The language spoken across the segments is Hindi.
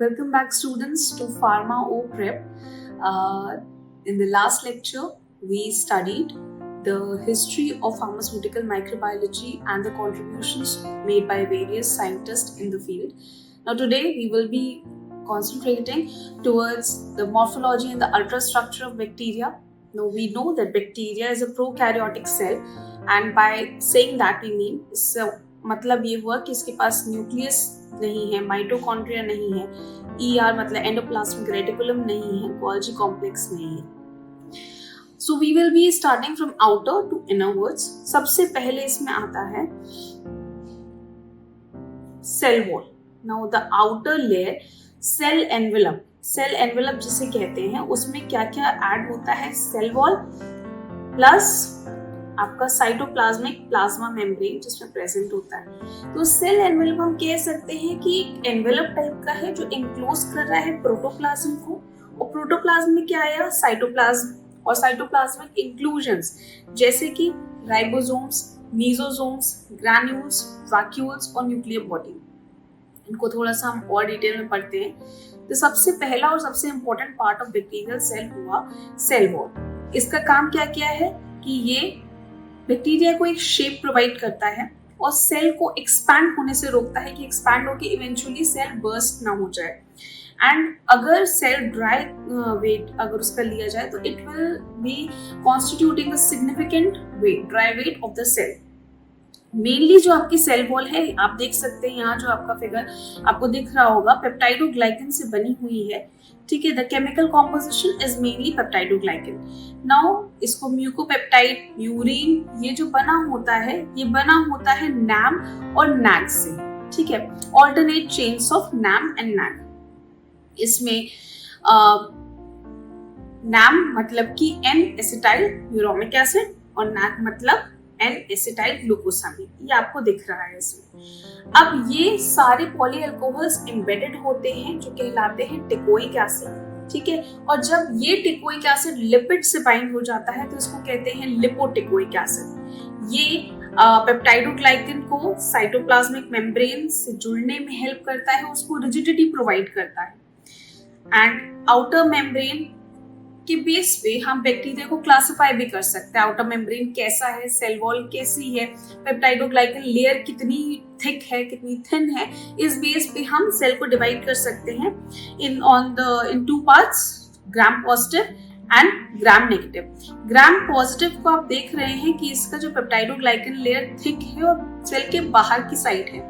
Welcome back, students, to Pharma O Prep. In the last lecture, we studied the history of pharmaceutical microbiology and the contributions made by various scientists in the field. Now, today we will be concentrating towards the morphology and the ultrastructure of bacteria. Now, we know that bacteria is a prokaryotic cell, and by saying that we mean मतलब ये हुआ कि इसके पास न्यूक्लियस नहीं है, माइटोकॉन्ड्रिया नहीं है, ER मतलब एंडोप्लाज्मिक रेटिकुलम नहीं है, गोल्गी कॉम्प्लेक्स नहीं है. So we will be starting from outer to inwards. सबसे पहले इसमें आता है cell wall. Now the outer layer cell envelope. Cell envelope जिसे कहते हैं, उसमें क्या क्या ऐड होता है? सेल वॉल प्लस आपका साइटोप्लाज्मिक प्लाज्मा मेम्ब्रेन जिसमें प्रेजेंट होता है. तो सेल एनवेलप हम कह सकते हैं कि एक एनवेलप टाइप का है जो इंक्लोज कर रहा है प्रोटोप्लाज्म को. और प्रोटोप्लाज्म में क्या आया? साइटोप्लाज्म और साइटोप्लाज्मिक इंक्लूजन्स जैसे कि राइबोसोम्स, मीजोसोम्स, ग्रैन्यूल्स, वैक्यूल्स और न्यूक्लियर बॉडी. इनको थोड़ा सा हम और डिटेल में पढ़ते हैं. तो सबसे पहला और सबसे important part of bacterial cell हुआ सेल वॉल. इसका काम क्या किया है कि ये बैक्टीरिया को एक शेप प्रोवाइड करता है और सेल को एक्सपैंड होने से रोकता है कि एक्सपैंड होकर इवेंचुअली सेल बर्स्ट ना हो जाए. एंड अगर सेल ड्राई वेट अगर उसका लिया जाए तो it will be constituting a significant weight, dry weight of the cell. Mainly जो आपकी सेल वॉल है, आप देख सकते हैं यहाँ जो आपका फिगर आपको दिख रहा होगा, पेप्टाइडोग्लाइकन से बनी हुई है. ठीक है, the chemical composition is mainly peptidoglycan. Now इसको म्यूकोपेप्टाइड, म्यूरिन, ये जो बना होता है ये बना होता है नैम और नैग से. ठीक है, alternate chains of NAM and NAG. इसमें नैम मतलब कि एन एसिटाइल यूरोमिक एसिड और नैग मतलब एन एसिटाइल ग्लूकोसामिन. ये आपको दिख रहा है इसमें. अब ये सारे पॉली अल्कोहल्स एम्बेडेड होते हैं जो कहलाते हैं टिकोइक एसिड. ठीक है, और जब ये टिकोइक एसिड लिपिड से बाइंड हो जाता है तो इसको कहते हैं लिपोटिकोइक एसिड. ये पेप्टाइडोग्लाइकन को साइटोप्लाज्मिक मेम्ब्रेन से जुड़ने में हेल्प करता है, उसको रिजिडिटी प्रोवाइड करता है. एंड आउटर मेम्ब्रेन के बेस पे हम बैक्टीरिया को क्लासिफाई भी कर सकते हैं. आउटर मेम्ब्रेन कैसा है, सेल वॉल कैसी है, पेप्टाइडोग्लाइकन लेयर कितनी थिक है, कितनी थिन है, इस बेस पे हम सेल को डिवाइड कर सकते हैं in two parts, gram positive and gram negative. Gram positive को आप देख रहे हैं कि इसका जो पेप्टाइडोग्लाइकन लेयर थिक है और सेल के बाहर की साइड है,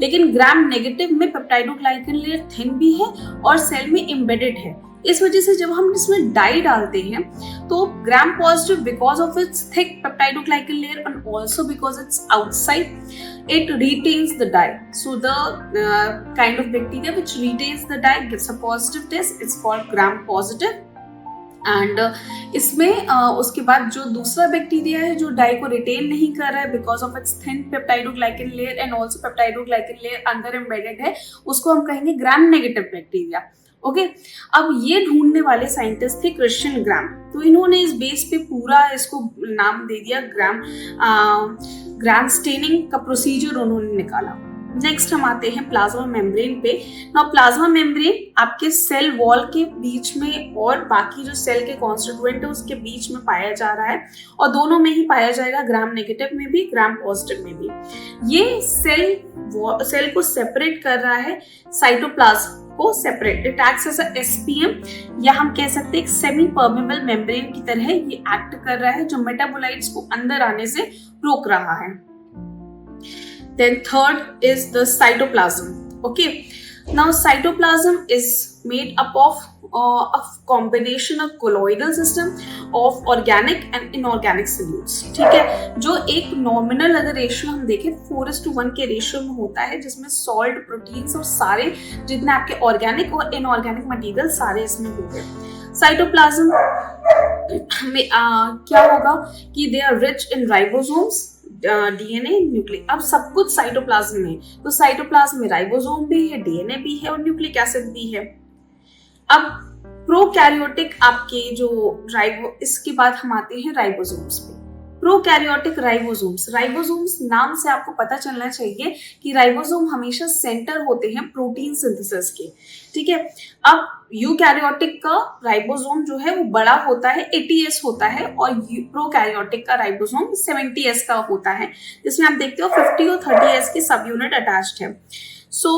लेकिन ग्राम नेगेटिव में पेप्टाइडोग्लाइकन लेयर थिन भी है और सेल में एम्बेडेड है. इस वजह से जब हम इसमें डाई डालते हैं तो gram positive because of its thick peptidoglycan layer and also because it's outside it retains the dye. So the kind of bacteria which retains the dye gives a positive test. It's called gram positive. And इसमें उसके बाद जो दूसरा बैक्टीरिया है जो डाई को रिटेन नहीं कर रहा है because of its thin peptidoglycan layer and also peptidoglycan layer अंदर एम्बेडेड है, उसको हम कहेंगे ग्राम नेगेटिव बैक्टीरिया. ओके, अब ये ढूंढने वाले साइंटिस्ट थे क्रिश्चियन ग्राम. तो इन्होंने इस बेस पे पूरा इसको नाम दे दिया ग्राम स्टेनिंग का प्रोसीजर उन्होंने निकाला. नेक्स्ट हम आते हैं प्लाज्मा मेम्ब्रेन पे. नाउ प्लाज्मा मेम्ब्रेन आपके सेल वॉल के बीच में और बाकी जो सेल के कॉन्स्टिट्यूएंट है उसके बीच में पाया जा रहा है, और दोनों में ही पाया जाएगा, ग्राम नेगेटिव में भी ग्राम पॉजिटिव में भी. ये सेल को सेपरेट कर रहा है, साइटोप्लाज्म को separate. It acts as a SPM, या हम कह सकते हैं एक सेमी परमेबल मेम्ब्रेन की तरह ये एक्ट कर रहा है जो मेटाबोलाइट्स को अंदर आने से रोक रहा है. Then third is the cytoplasm. Okay, now cytoplasm is made up of a combination of colloidal system of organic and inorganic solutes. ठीक है, जो एक नॉमिनल अगर रेशियो हम देखें 4:1 के रेशियो में होता है, जिसमें सॉल्ट, प्रोटीन्स और सारे जितने आपके ऑर्गेनिक और इनऑर्गेनिक मटेरियल सारे इसमें होंगे. साइटोप्लाज्म में क्या होगा कि they are rich in ribosomes, DNA, nucleic. अब सब कुछ साइटोप्लाज्म में, तो साइटोप्लाज्म में राइबोसोम भी है, डीएनए भी है और न्यूक्लिक एसिड भी है. अब प्रोकैरियोटिक आपके जो इसके बाद हम आते हैं राइबोसोम्स पे. प्रोकैरियोटिक राइबोसोम्स, राइबोसोम्स नाम से आपको पता चलना चाहिए कि राइबोसोम हमेशा सेंटर होते हैं प्रोटीन सिंथेसिस के, ठीक है। अब यूकैरियोटिक का राइबोसोम जो है वो बड़ा होता है, 80s होता है, और प्रोकैरियोटिक का राइबोसोम 70s का होता है, जिसमें आप देखते हो 50 और 30s की सब यूनिट अटैच्ड है। सो